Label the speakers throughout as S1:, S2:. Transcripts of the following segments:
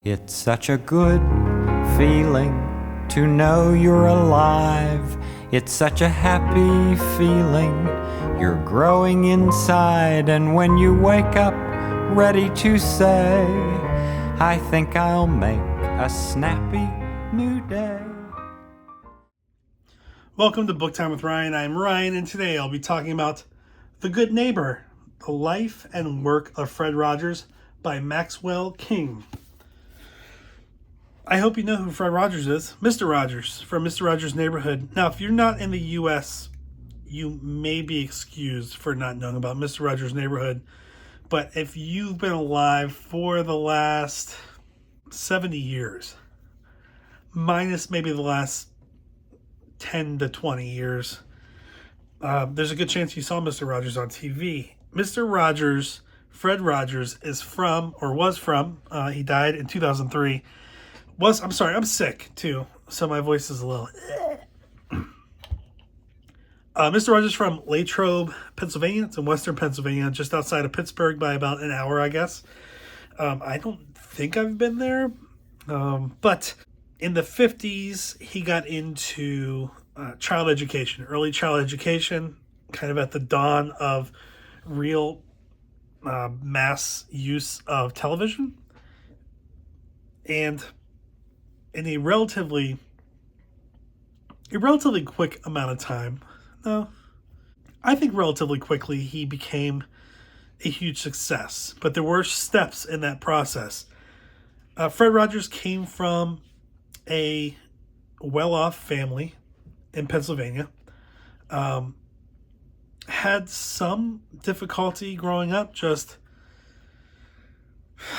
S1: It's such a good feeling to know you're alive. It's such a happy feeling. You're growing inside, and when you wake up ready to say, I think I'll make a snappy new day.
S2: Welcome to Book Time with Ryan. I'm Ryan, and today I'll be talking about The Good Neighbor, The Life and Work of Fred Rogers by Maxwell King. I hope you know who Fred Rogers is. Mr. Rogers from Mr. Rogers' Neighborhood. Now, if you're not in the U.S., you may be excused for not knowing about Mr. Rogers' Neighborhood. But if you've been alive for the last 70 years, minus maybe the last 10 to 20 years, there's a good chance you saw Mr. Rogers on TV. Mr. Rogers, Fred Rogers, is from, or was from, he died in 2003. I'm sorry, I'm sick too, so my voice is a little... Mr. Rogers from Latrobe, Pennsylvania. It's in western Pennsylvania, just outside of Pittsburgh by about an hour, I guess. I don't think I've been there, but in the 50s, he got into child education, early child education, kind of at the dawn of real mass use of television. And in a relatively quick amount of time, I think relatively quickly, he became a huge success. But there were steps in that process. Fred Rogers came from a well-off family in Pennsylvania. Had some difficulty growing up.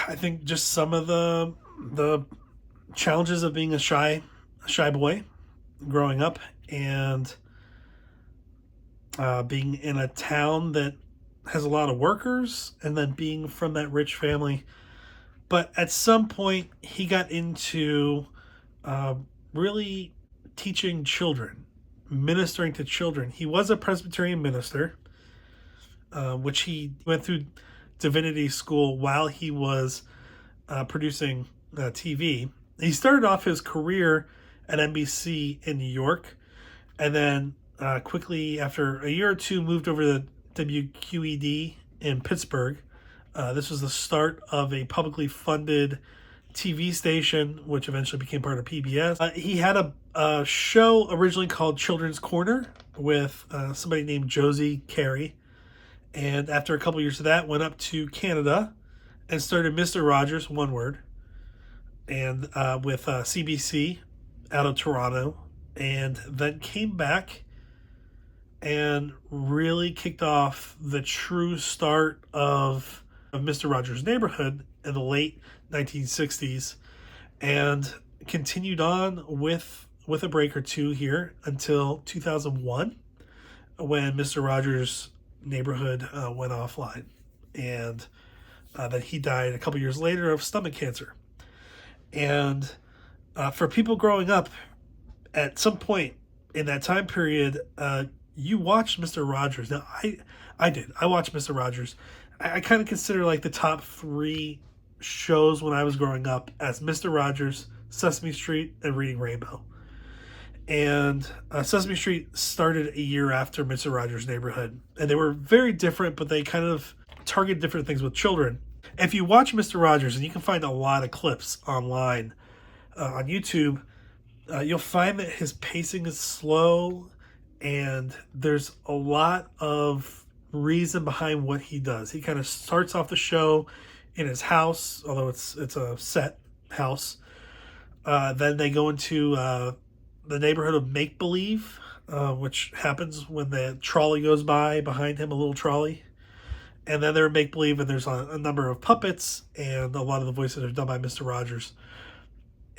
S2: I think just some of the challenges of being a shy boy growing up, and being in a town that has a lot of workers, and then being from that rich family. But at some point, he got into really teaching children, ministering to children. He was a Presbyterian minister, which he went through divinity school while he was producing TV. He started off his career at NBC in New York, and then quickly, after a year or two, moved over to WQED in Pittsburgh. This was the start of a publicly funded TV station, which eventually became part of PBS. He had a show originally called Children's Corner with somebody named Josie Carey. And after a couple years of that, went up to Canada and started Mr. Rogers, one word, and with CBC out of Toronto, and then came back and really kicked off the true start of Mr. Rogers' Neighborhood in the late 1960s, and continued on with a break or two here until 2001, when Mr. Rogers' Neighborhood went offline, and then he died a couple years later of stomach cancer. And for people growing up, at some point in that time period, you watched Mr. Rogers. Now, I did. I watched Mr. Rogers. I kind of consider like the top three shows when I was growing up as Mr. Rogers, Sesame Street, and Reading Rainbow. And Sesame Street started a year after Mr. Rogers' Neighborhood. And they were very different, but they kind of target different things with children. If you watch Mr. Rogers, and you can find a lot of clips online on YouTube, you'll find that his pacing is slow, and there's a lot of reason behind what he does. He kind of starts off the show in his house, although it's a set house. Then they go into the neighborhood of make-believe, which happens when the trolley goes by behind him, a little trolley. And then they're make-believe, and there's a number of puppets, and a lot of the voices are done by Mr. Rogers.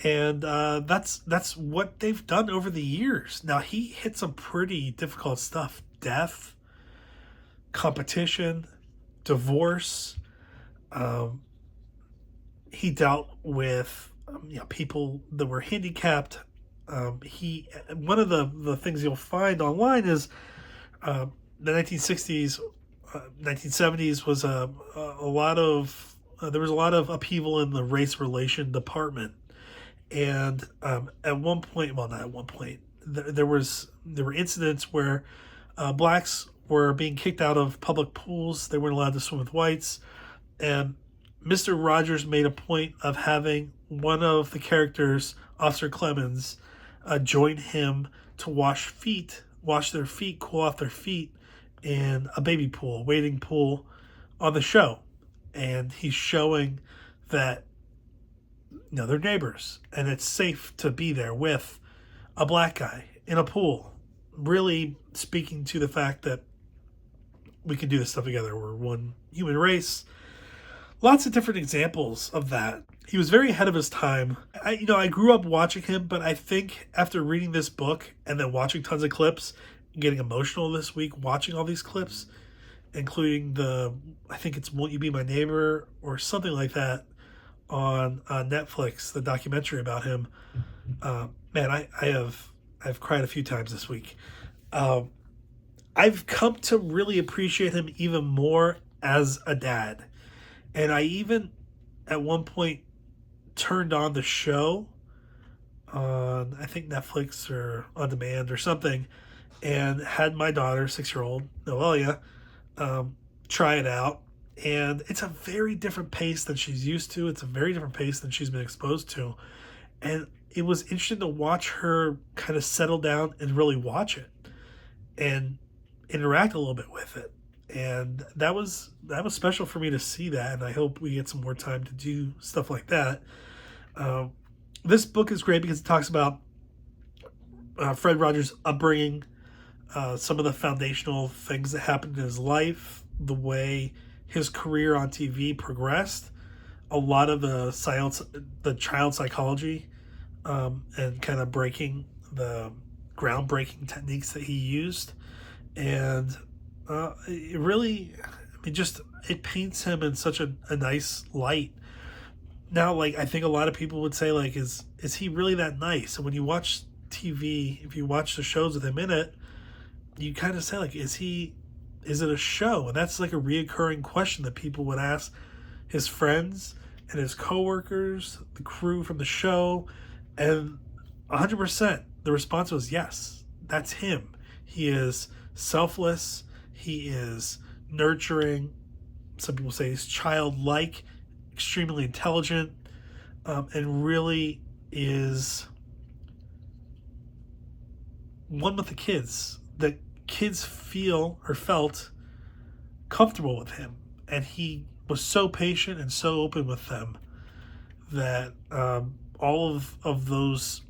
S2: And that's what they've done over the years. Now, he hit some pretty difficult stuff. Death, competition, divorce. He dealt with people that were handicapped. One of the things you'll find online is the 1960s, 1970s was a lot of there was a lot of upheaval in the race relation department. And at one point, well, not at one point, there were incidents where blacks were being kicked out of public pools. They weren't allowed to swim with whites. And Mr. Rogers made a point of having one of the characters, Officer Clemens, join him to wash their feet, cool off their feet in a baby pool, wading pool on the show. And he's showing that, they're neighbors and it's safe to be there with a black guy in a pool, really speaking to the fact that we can do this stuff together. We're one human race. Lots of different examples of that. He was very ahead of his time. I grew up watching him, but I think after reading this book and then watching tons of clips, getting emotional this week watching all these clips, including I think it's Won't You Be My Neighbor or something like that on Netflix, the documentary about him. Man, I've cried a few times this week. I've come to really appreciate him even more as a dad. And I even, at one point, turned on the show on, I think, Netflix or On Demand or something, and had my daughter, 6-year-old, Noelia, try it out. And it's a very different pace than she's used to. It's a very different pace than she's been exposed to. And it was interesting to watch her kind of settle down and really watch it and interact a little bit with it. And that was special for me to see that. And I hope we get some more time to do stuff like that. This book is great because it talks about Fred Rogers' upbringing, some of the foundational things that happened in his life, the way his career on TV progressed, a lot of the child psychology, and kind of breaking the groundbreaking techniques that he used. And it really, it paints him in such a nice light. Now, I think a lot of people would say, is he really that nice? And when you watch TV, if you watch the shows with him in it, you kind of say, is it a show? And that's a reoccurring question that people would ask his friends and his coworkers, the crew from the show. And 100%, the response was yes, that's him. He is selfless. He is nurturing. Some people say he's childlike, extremely intelligent, and really is one with the kids. The kids felt comfortable with him, and he was so patient and so open with them that all of those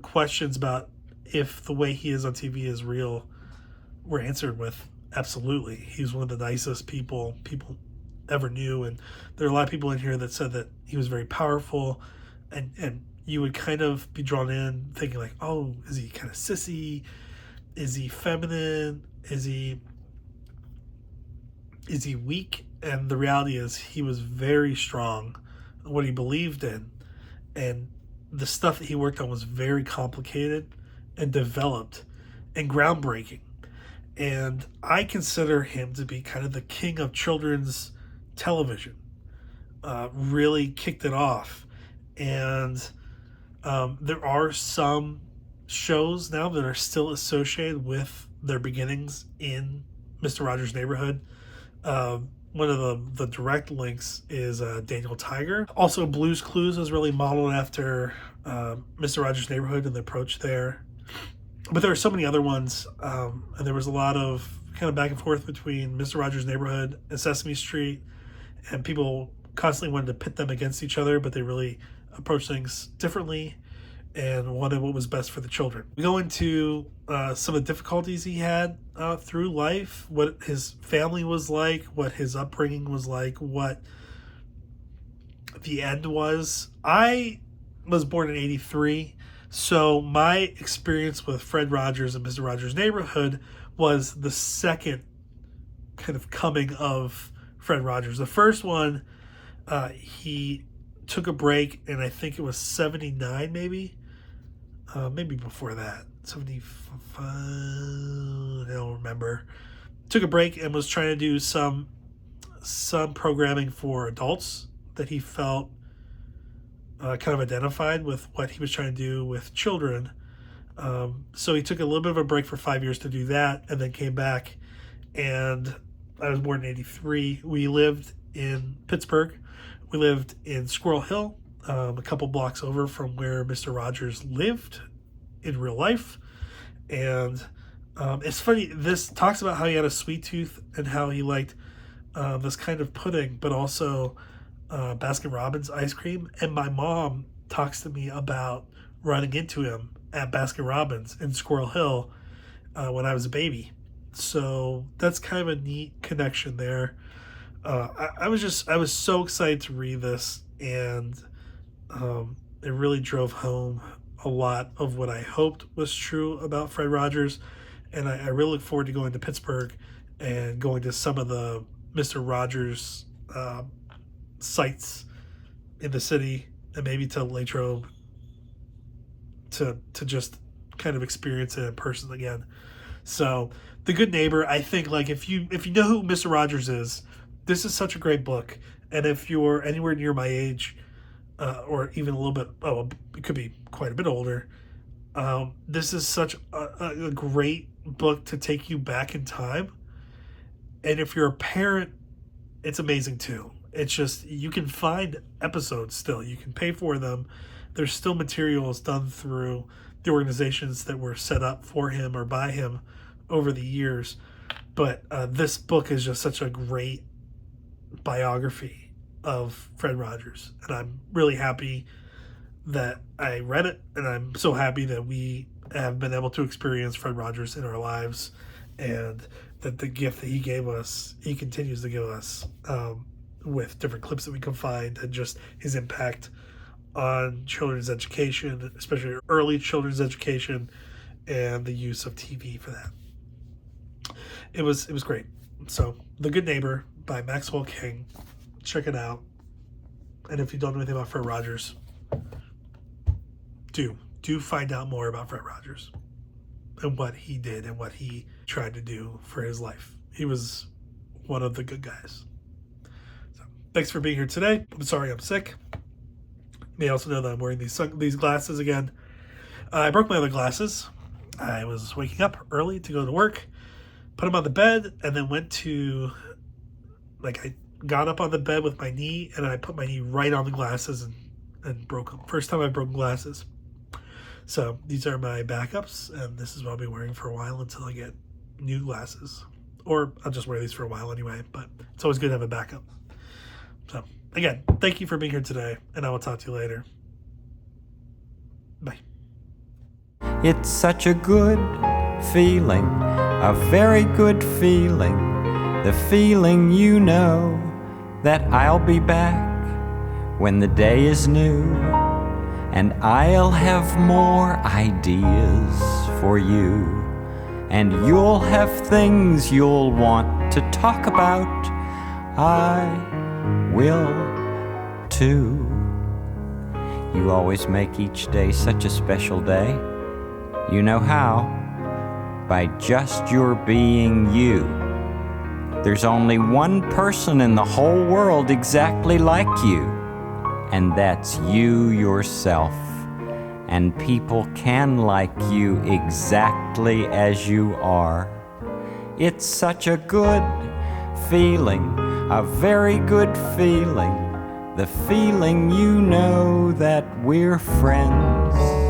S2: questions about if the way he is on TV is real were answered with absolutely. He's one of the nicest people ever knew. And there are a lot of people in here that said that he was very powerful, and you would kind of be drawn in thinking oh, is he kind of sissy? Is he feminine? Is he weak? And the reality is he was very strong in what he believed in. And the stuff that he worked on was very complicated and developed and groundbreaking. And I consider him to be kind of the king of children's television. Really kicked it off. And there are some shows now that are still associated with their beginnings in Mr. Rogers' Neighborhood. One of the direct links is Daniel Tiger. Also, Blue's Clues is really modeled after Mr. Rogers' Neighborhood and the approach there. But there are so many other ones, and there was a lot of kind of back and forth between Mr. Rogers' Neighborhood and Sesame Street, and people constantly wanted to pit them against each other, but they really approached things differently and wanted what was best for the children. We go into some of the difficulties he had through life, what his family was like, what his upbringing was like, what the end was. I was born in 83, so my experience with Fred Rogers and Mr. Rogers' Neighborhood was the second kind of coming of Fred Rogers. The first one, he took a break, and I think it was 79 maybe before that, 75, I don't remember. Took a break and was trying to do some programming for adults that he felt kind of identified with what he was trying to do with children. So he took a little bit of a break for 5 years to do that, and then came back. And I was born in '83. We lived in Pittsburgh. We lived in Squirrel Hill, a couple blocks over from where Mr. Rogers lived in real life. And it's funny, this talks about how he had a sweet tooth and how he liked this kind of pudding, but also Baskin Robbins ice cream. And my mom talks to me about running into him at Baskin Robbins in Squirrel Hill when I was a baby. So that's kind of a neat connection there. I was so excited to read this, and it really drove home a lot of what I hoped was true about Fred Rogers. And I really look forward to going to Pittsburgh and going to some of the Mr. Rogers sites in the city, and maybe to Latrobe to just kind of experience it in person again. So The Good Neighbor, I think, like, if you know who Mr. Rogers is, this is such a great book. And if you're anywhere near my age, or even a little bit, it could be quite a bit older, this is such a great book to take you back in time. And if you're a parent, it's amazing too. It's just, you can find episodes still. You can pay for them. There's still materials done through the organizations that were set up for him or by him over the years. But this book is just such a great biography of Fred Rogers. And I'm really happy that I read it. And I'm so happy that we have been able to experience Fred Rogers in our lives, and that the gift that he gave us, he continues to give us, with different clips that we can find, and just his impact on children's education, especially early children's education, and the use of TV for that. It was great. So, The Good Neighbor by Maxwell King. Check it out. And if you don't know anything about Fred Rogers, do find out more about Fred Rogers and what he did and what he tried to do for his life. He was one of the good guys. So, thanks for being here today. I'm sorry I'm sick. You may also know that I'm wearing these glasses again. I broke my other glasses. I was waking up early to go to work, put them on the bed, and then I got up on the bed with my knee, and I put my knee right on the glasses and broke them. First time I've broken glasses. So these are my backups, and this is what I'll be wearing for a while until I get new glasses. Or I'll just wear these for a while anyway, but it's always good to have a backup. So again, thank you for being here today, and I will talk to you later. Bye.
S1: It's such a good feeling, a very good feeling, the feeling you know that I'll be back when the day is new, and I'll have more ideas for you, and you'll have things you'll want to talk about. I will too. You always make each day such a special day. You know how? By just your being you. There's only one person in the whole world exactly like you, and that's you yourself. And people can like you exactly as you are. It's such a good feeling, a very good feeling, the feeling you know that we're friends.